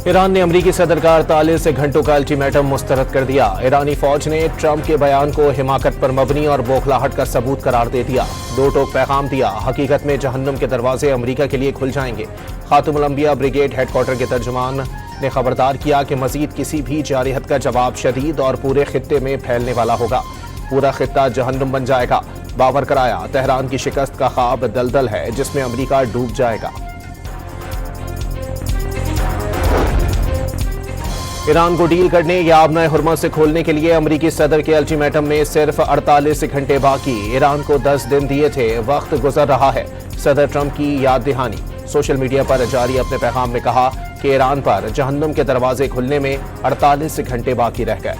Iran ने अमरीकी सदर का 48 घंटों का अल्टीमेटम मुस्तरद कर दिया। ईरानी फौज ने ट्रंप के बयान को हिमाकत पर मबनी और बौखलाहट का सबूत करार दे दिया। दो टोक पैगाम दिया, हकीकत में जहन्नुम के दरवाजे अमरीका के लिए खुल जाएंगे। खातुमुल अंबिया ब्रिगेड हेडक्वार्टर के तर्जुमान ने खबरदार किया कि मजीद किसी भी जारिहत का जवाब शदीद और पूरे खित्ते में फैलने वाला होगा। पूरा खित्ता जहन्नुम बन जाएगा। बावर कराया, तेहरान की शिकस्त का ख्वाब दलदल है जिसमें अमरीका डूब जाएगा। ईरान को डील करने या आबनाए हुर्मा से खोलने के लिए अमरीकी सदर के अल्टीमेटम में सिर्फ 48 घंटे बाकी। ईरान को 10 दिन दिए थे, वक्त गुजर रहा है। सदर ट्रंप की याद दहानी। सोशल मीडिया पर जारी अपने पैगाम में कहा कि ईरान पर जहन्नुम के दरवाजे खुलने में 48 घंटे बाकी रह गए।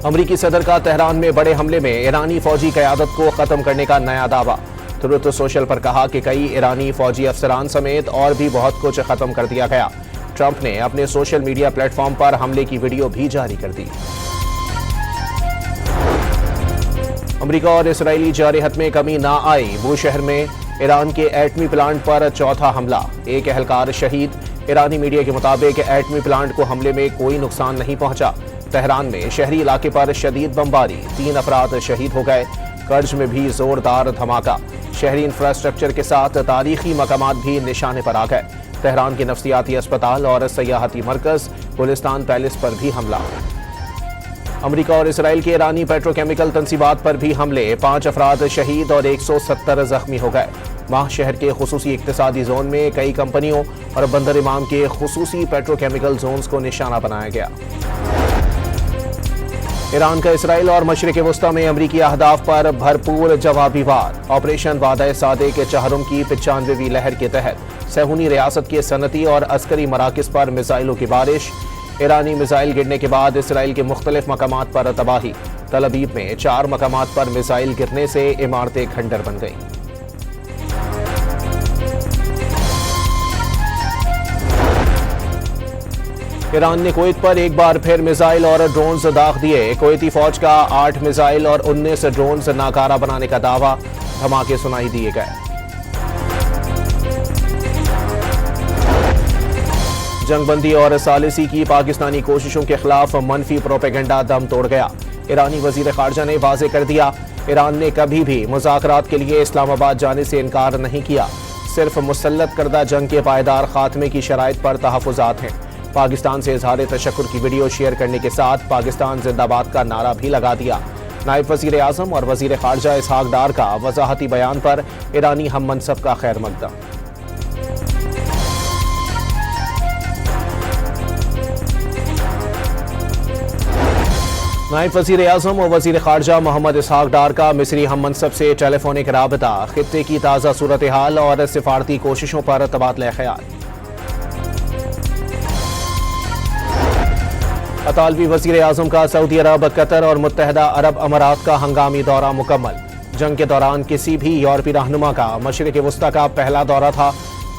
अमरीकी सदर का तेहरान में बड़े हमले में ईरानी फौजी क़यादत को खत्म करने का नया दावा। ट्रुथ सोशल पर कहा कि कई ईरानी फौजी अफसरान समेत और भी बहुत कुछ खत्म कर दिया गया। ट्रंप ने अपने सोशल मीडिया प्लेटफॉर्म पर हमले की वीडियो भी जारी कर दी। अमेरिका और इसराइली जारिहत में कमी ना आई। बूशहर में ईरान के एटमी प्लांट पर चौथा हमला, एक एहलकार शहीद। ईरानी मीडिया के मुताबिक एटमी प्लांट को हमले में कोई नुकसान नहीं पहुंचा। तेहरान में शहरी इलाके पर शदीद बमबारी, 3 अफराद शहीद हो गए। कर्ज में भी जोरदार धमाका। शहरी इंफ्रास्ट्रक्चर के साथ तारीखी मकामात भी निशाने पर आ गए। तेहरान के नफ्सियाती अस्पताल और सयाहती मरकज गुलिस्तान पैलेस पर भी हमला। अमेरिका और इसराइल के ईरानी पेट्रोकेमिकल तंसीबात पर भी हमले, 5 अफराद शहीद और 170 जख्मी हो गए। माह शहर के खुसूसी इक्तिसादी जोन में कई कंपनियों और बंदर इमाम के खुसूसी पेट्रोकेमिकल जोन्स को निशाना बनाया गया। ईरान का इसराइल और मशरिक वस्ता में अमरीकी अहदाफ पर भरपूर जवाबी वार। ऑपरेशन वादा सादे के चहरुम की 95वीं लहर के तहत सहूनी रियासत के सनती और अस्करी मराकिज पर मिसाइलों की बारिश। ईरानी मिसाइल गिरने के बाद इसराइल के मुख्तलिफ मकामात पर तबाही। तल अबीब में 4 मकामात पर मिसाइल गिरने से इमारतें खंडर बन गईं। ईरान ने कुवैत पर एक बार फिर मिसाइल और ड्रोन्स दाग दिए। कुवैती फौज का 8 मिसाइल और 19 ड्रोन्स नाकारा बनाने का दावा। धमाके सुनाई दिए गए। जंगबंदी और सालिसी की पाकिस्तानी कोशिशों के खिलाफ मनफी प्रोपेगेंडा दम तोड़ गया। ईरानी वजीर खारजा ने वाज़ेह कर दिया, ईरान ने कभी भी मुज़ाकरात के लिए इस्लामाबाद जाने से इनकार नहीं किया। सिर्फ मुसल्लत करदा जंग के पायदार खात्मे की शराइत पर तहफ़्फ़ुज़ात हैं। पाकिस्तान से इजहार तशक्कुर की वीडियो शेयर करने के साथ पाकिस्तान जिंदाबाद का नारा भी लगा दिया। नायब वज़ीर आज़म और वज़ीर खारजा इसहाक डार का वज़ाहती बयान पर ईरानी हम मनसब का खैर मकदम। नायब वज़ीर आज़म और वज़ीर खारजा मोहम्मद इसहाक डार का मिस्री हम मनसब से टेलीफोनिक राबता, खित्ते की ताज़ा सूरत हाल और सिफारती कोशिशों पर तबादला ख्याल। अतालवी वज़ीर आज़म का सऊदी अरब, कतर और मुत्तहदा अरब अमारात का हंगामी दौरा मुकम्मल। जंग के दौरान किसी भी यूरोपीय रहनुमा का मशरिक़ वस्ता का पहला दौरा था।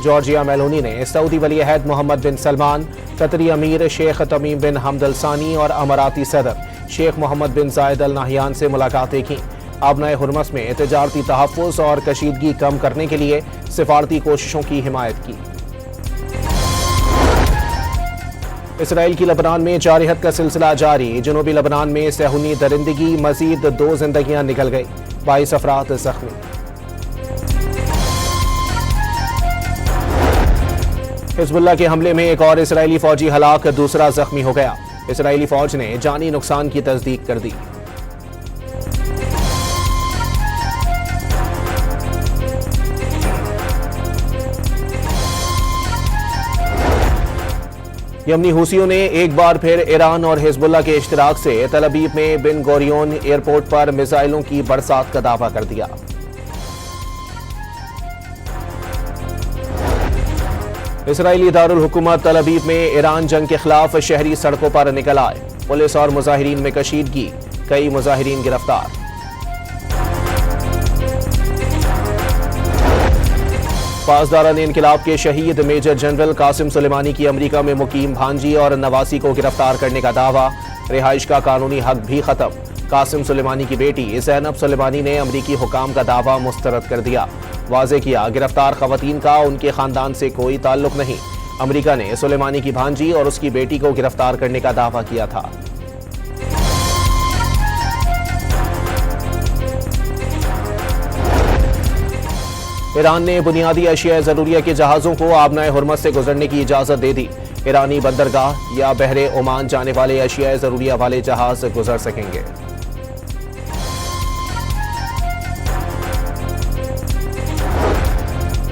जॉर्जिया मेलोनी ने सऊदी वली अहद मोहम्मद बिन सलमान, कतरी अमीर शेख तमीम बिन हमद अल सानी और अमाराती सदर शेख मोहम्मद बिन जायद अल नाहियान से मुलाकातें की। आबनाए हुर्मस में तिजारती तहफ़्फ़ुज़ और कशीदगी कम करने के लिए सिफारती कोशिशों की हिमायत की। इसराइल की लबनान में जारिहत का सिलसिला जारी। जनूबी लबनान में सहूनी दरिंदगी, मजीद 2 जिंदगियां निकल गई, 22 अफराद जख्मी। हिजबुल्लाह के हमले में एक और इसराइली फौजी हलाक, दूसरा जख्मी हो गया। इसराइली फौज ने जानी नुकसान की तस्दीक कर दी। यमनी हुसियों ने एक बार फिर ईरान और हिजबुल्लाह के इश्तिराक से तल अबीब में बिन गोरियोन एयरपोर्ट पर मिसाइलों की बरसात का दावा कर दिया। इसराइली दारुल हुकूमत तल अबीब में ईरान जंग के खिलाफ शहरी सड़कों पर निकल आए। पुलिस और मुजाहिरीन में कशीदगी, कई मुजाहिरीन गिरफ्तार। पासदारान इनकिलाब के शहीद मेजर जनरल कासिम सुलेमानी की अमेरिका में मुकीम भांजी और नवासी को गिरफ्तार करने का दावा। रिहाइश का कानूनी हक भी खत्म। कासिम सुलेमानी की बेटी ज़ैनब सुलेमानी ने अमेरिकी हुकाम का दावा मुस्तरद कर दिया। واضح کیا گرفتار خواتین کا ان کے خاندان سے کوئی تعلق نہیں۔ امریکہ نے سلیمانی کی بھانجی اور اس کی بیٹی کو گرفتار کرنے کا دعویٰ کیا تھا۔ ایران نے بنیادی اشیاء ضروریہ کے جہازوں کو آبنائے ہرمز سے گزرنے کی اجازت دے دی۔ ایرانی بندرگاہ یا بحر عمان جانے والے اشیاء ضروریہ والے جہاز گزر سکیں گے۔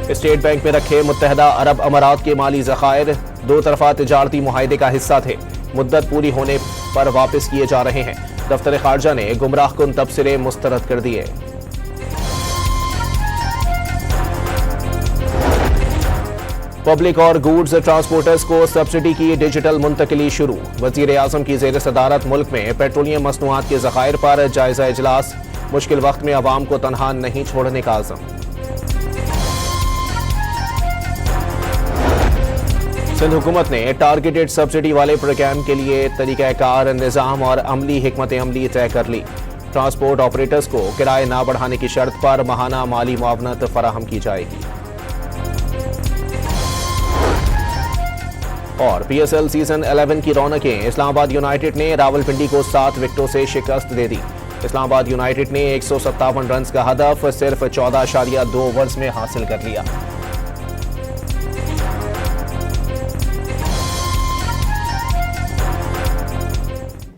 اسٹیٹ بینک میں رکھے متحدہ عرب امارات کے مالی ذخائر دو طرفہ تجارتی معاہدے کا حصہ تھے، مدت پوری ہونے پر واپس کیے جا رہے ہیں۔ دفتر خارجہ نے گمراہ کن تبصرے مسترد کر دیے۔ پبلک اور گوڈز ٹرانسپورٹرز کو سبسڈی کی ڈیجیٹل منتقلی شروع۔ وزیر اعظم کی زیر صدارت ملک میں پیٹرولیم مصنوعات کے ذخائر پر جائزہ اجلاس، مشکل وقت میں عوام کو تنہا نہیں چھوڑنے کا عزم۔ سندھ حکومت نے ٹارگیٹڈ سبسڈی والے پروگرام کے لیے طریقہ کار، نظام اور عملی حکمت عملی طے کر لی۔ ٹرانسپورٹ آپریٹرز کو کرائے نہ بڑھانے کی شرط پر ماہانہ مالی معاونت فراہم کی جائے گی۔ اور پی ایس ایل سیزن 11 کی رونقیں، اسلام آباد یونائیٹڈ نے راولپنڈی کو 7 وکٹوں سے شکست دے دی۔ اسلام آباد یونائیٹڈ نے 157 رنز کا ہدف صرف 14.2 اوورز میں حاصل کر لیا۔